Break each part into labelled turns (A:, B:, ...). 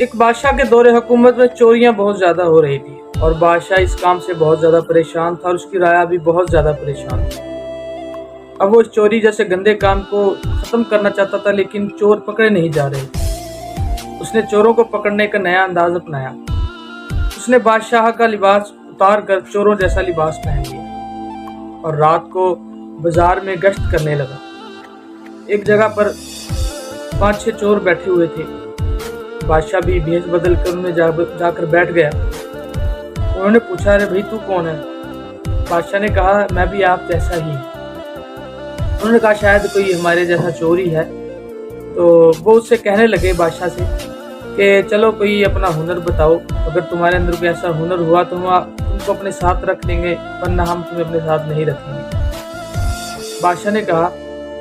A: एक बादशाह के दौरे हुकूमत में चोरियां बहुत ज़्यादा हो रही थी और बादशाह इस काम से बहुत ज़्यादा परेशान था और उसकी राया भी बहुत ज़्यादा परेशान थी। अब वो इस चोरी जैसे गंदे काम को ख़त्म करना चाहता था, लेकिन चोर पकड़े नहीं जा रहे थे। उसने चोरों को पकड़ने का नया अंदाज अपनाया। उसने बादशाह का लिबास उतार कर चोरों जैसा लिबास पहन लिया और रात को बाजार में गश्त करने लगा। एक जगह पर 5-6 चोर बैठे हुए थे। बादशाह भी भेष बदल कर उनमें जाकर बैठ गया। उन्होंने पूछा, अरे भाई तू कौन है? बादशाह ने कहा, मैं भी आप जैसा ही हूँ। उन्होंने कहा, शायद कोई हमारे जैसा चोरी है। तो वो उससे कहने लगे बादशाह से कि चलो कोई अपना हुनर बताओ, अगर तुम्हारे अंदर कोई ऐसा हुनर हुआ तो हम तुमको अपने साथ रख लेंगे, वरना हम तुम्हें अपने साथ नहीं रखेंगे। बादशाह ने कहा,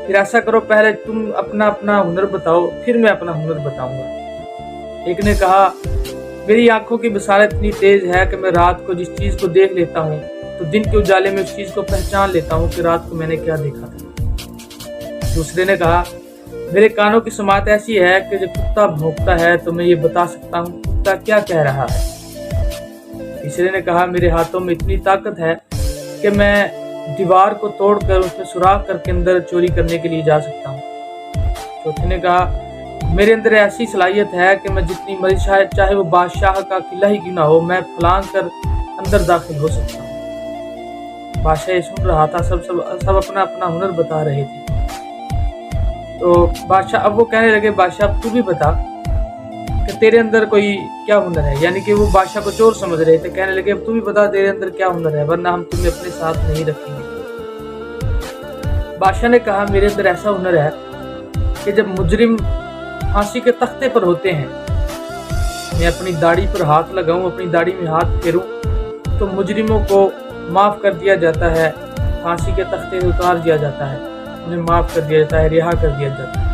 A: फिर ऐसा करो, पहले तुम अपना अपना हुनर बताओ, फिर मैं अपना हुनर बताऊंगा। एक ने कहा, मेरी आंखों की बसारत इतनी तेज है कि मैं रात को जिस चीज को देख लेता हूँ तो दिन के उजाले में उस चीज को पहचान लेता हूँ कि रात को मैंने क्या देखा था। दूसरे ने कहा, मेरे कानों की समात ऐसी है कि जब कुत्ता भौंकता है तो मैं ये बता सकता हूँ कुत्ता क्या कह रहा है। तीसरे ने कहा, मेरे हाथों में इतनी ताकत है कि मैं दीवार को तोड़कर उसमें सुराख करके अंदर चोरी करने के लिए जा सकता हूँ। चौथे ने कहा, मेरे अंदर ऐसी सलाहियत है कि मैं जितनी मर्जी चाहे वो बादशाह का किला ही क्यों ना हो, मैं फलांग कर अंदर दाखिल हो सकता हूँ। बादशाह ये सुन रहा था, सब अपना अपना हुनर बता रहे थे। तो बादशाह अब वो कहने लगे, बादशाह तू भी बता कि तेरे अंदर कोई क्या हुनर है। यानी कि वो बादशाह को चोर समझ रहे थे। कहने लगे, अब तू भी बता तेरे अंदर क्या हुनर है, वरना हम तुम्हें अपने साथ नहीं रखेंगे। बादशाह ने कहा, मेरे अंदर ऐसा हुनर है कि जब मुजरिम फांसी के तख्ते पर होते हैं, मैं अपनी दाढ़ी पर हाथ लगाऊं, अपनी दाढ़ी में हाथ फेरूं तो मुजरिमों को माफ़ कर दिया जाता है, फांसी के तख्ते से उतार दिया जाता है, उन्हें माफ़ कर दिया जाता है, रिहा कर दिया जाता है।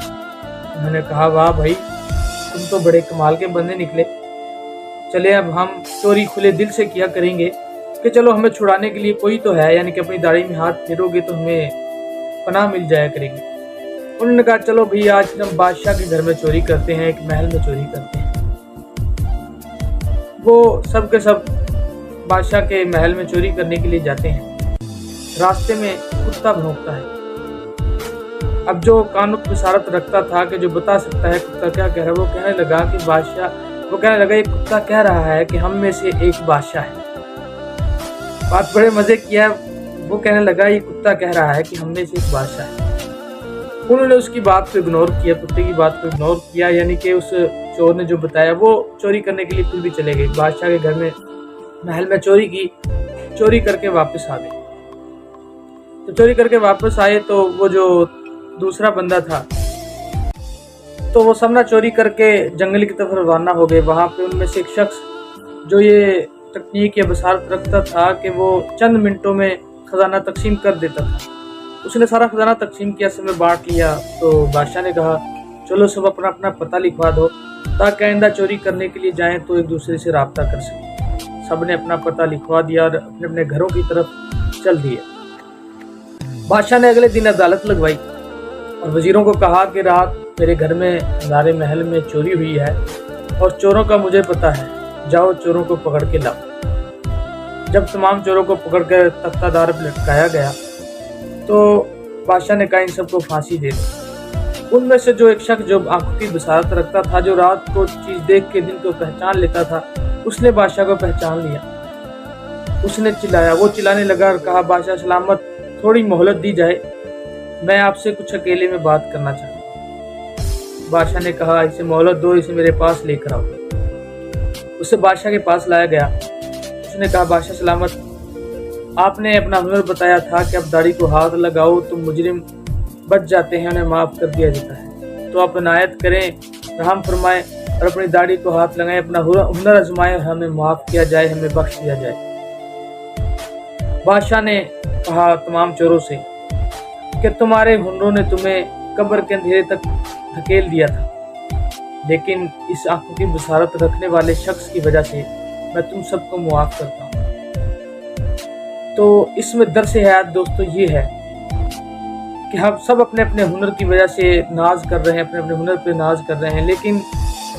A: उन्होंने कहा, वाह भाई, तुम तो बड़े कमाल के बंदे निकले। चले अब हम चोरी खुले दिल से किया करेंगे कि चलो हमें छुड़ाने के लिए कोई तो है, यानी कि अपनी दाढ़ी में हाथ फेरोगे तो हमें पनाह मिल जाया करेगी। उन्होंने कहा, चलो भैया आज हम बादशाह के घर में चोरी करते हैं, एक महल में चोरी करते हैं। वो सब के सब बादशाह के महल में चोरी करने के लिए जाते हैं। रास्ते में कुत्ता भौंकता है। अब जो कानों की बसारत रखता था कि जो बता सकता है कुत्ता क्या कह रहा है, वो कहने लगा, ये कुत्ता कह रहा है कि हम में से एक बादशाह है। बात बड़े मजे की है। वो कहने लगा, ये कुत्ता कह रहा है कि हम में से एक बादशाह है। उन्होंने उसकी बात को इग्नोर किया, कुत्ते की बात को इग्नोर किया, यानी कि उस चोर ने जो बताया वो चोरी करने के लिए फिर भी चले गए। बादशाह के घर में महल में चोरी की, चोरी करके वापस आ गए। तो चोरी करके वापस आए तो वो जो दूसरा बंदा था तो वो सबना चोरी करके जंगल की तरफ रवाना हो गए। वहाँ पे उनमें से एक शख्स जो ये तकनीक या बसारत रखता था कि वो चंद मिनटों में खजाना तकसीम कर देता था, उसने सारा खजाना तकसीम किया, सब में बांट लिया। तो बादशाह ने कहा, चलो सब अपना अपना पता लिखवा दो ताकि आइंदा चोरी करने के लिए जाएं तो एक दूसरे से राब्ता कर सकें। सब ने अपना पता लिखवा दिया और अपने अपने घरों की तरफ चल दिए। बादशाह ने अगले दिन अदालत लगवाई और वजीरों को कहा कि रात मेरे घर में हमारे महल में चोरी हुई है और चोरों का मुझे पता है, जाओ चोरों को पकड़ के लाओ। जब तमाम चोरों को पकड़ कर तख्तादार पर लटकाया गया तो बादशाह ने कहा, इन सबको फांसी दे दो। उनमें से जो एक शख्स जो आंखों की बसारत रखता था, जो रात को चीज देख के दिन को पहचान लेता था, उसने बादशाह को पहचान लिया। उसने चिल्लाया, वो चिल्लाने लगा और कहा, बादशाह सलामत, थोड़ी मोहलत दी जाए, मैं आपसे कुछ अकेले में बात करना चाहता हूँ। बादशाह ने कहा, इसे मोहलत दो, इसे मेरे पास लेकर आओ। उसे बादशाह के पास लाया गया। उसने कहा, बादशाह सलामत, आपने अपना हुनर बताया था कि आप दाढ़ी को हाथ लगाओ तो मुजरिम बच जाते हैं, उन्हें माफ़ कर दिया जाता है। तो आप इनायत करें, रहम फरमाएं और अपनी दाढ़ी को हाथ लगाएं, अपना हुनर आजमाएं और हमें माफ़ किया जाए, हमें बख्श दिया जाए। बादशाह ने कहा तमाम चोरों से कि तुम्हारे हुनरों ने तुम्हें कब्र के अंधेरे तक धकेल दिया था, लेकिन इस आंखों की बसारत रखने वाले शख्स की वजह से मैं तुम सबको मुआफ़ करता हूँ। तो इसमें दर्स हयात दोस्तों ये है कि हम सब अपने अपने हुनर की वजह से नाज कर रहे हैं, अपने अपने हुनर पे नाज कर रहे हैं, लेकिन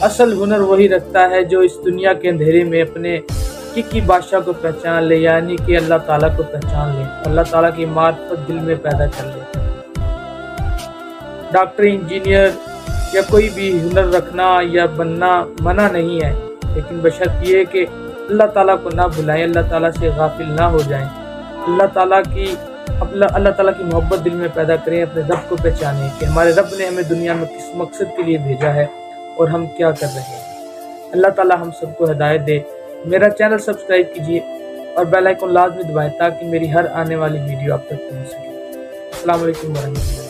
A: اصل ہنر وہی رکھتا ہے جو اس دنیا کے اندھیرے میں اپنے حقیقی بادشاہ کو پہچان لے، یعنی کہ اللہ تعالیٰ کو پہچان لے، اللہ تعالیٰ کی معرفت دل میں پیدا کر لے۔ ڈاکٹر، انجینئر یا کوئی بھی ہنر رکھنا یا بننا منع نہیں ہے، لیکن بشرط یہ کہ اللہ تعالیٰ کو نہ بھلائیں، اللہ تعالیٰ سے غافل نہ ہو جائیں، اللہ تعالیٰ کی محبت دل میں پیدا کریں، اپنے رب کو پہچانیں کہ ہمارے رب نے ہمیں دنیا میں کس مقصد کے لیے بھیجا ہے اور ہم کیا کر رہے ہیں۔ اللہ تعالیٰ ہم سب کو ہدایت دے۔ میرا چینل سبسکرائب کیجیے اور بیل آئیکن لازمی دبائیں تاکہ میری ہر آنے والی ویڈیو آپ تک پہنچ سکے۔ السلام علیکم ورحمۃ اللہ۔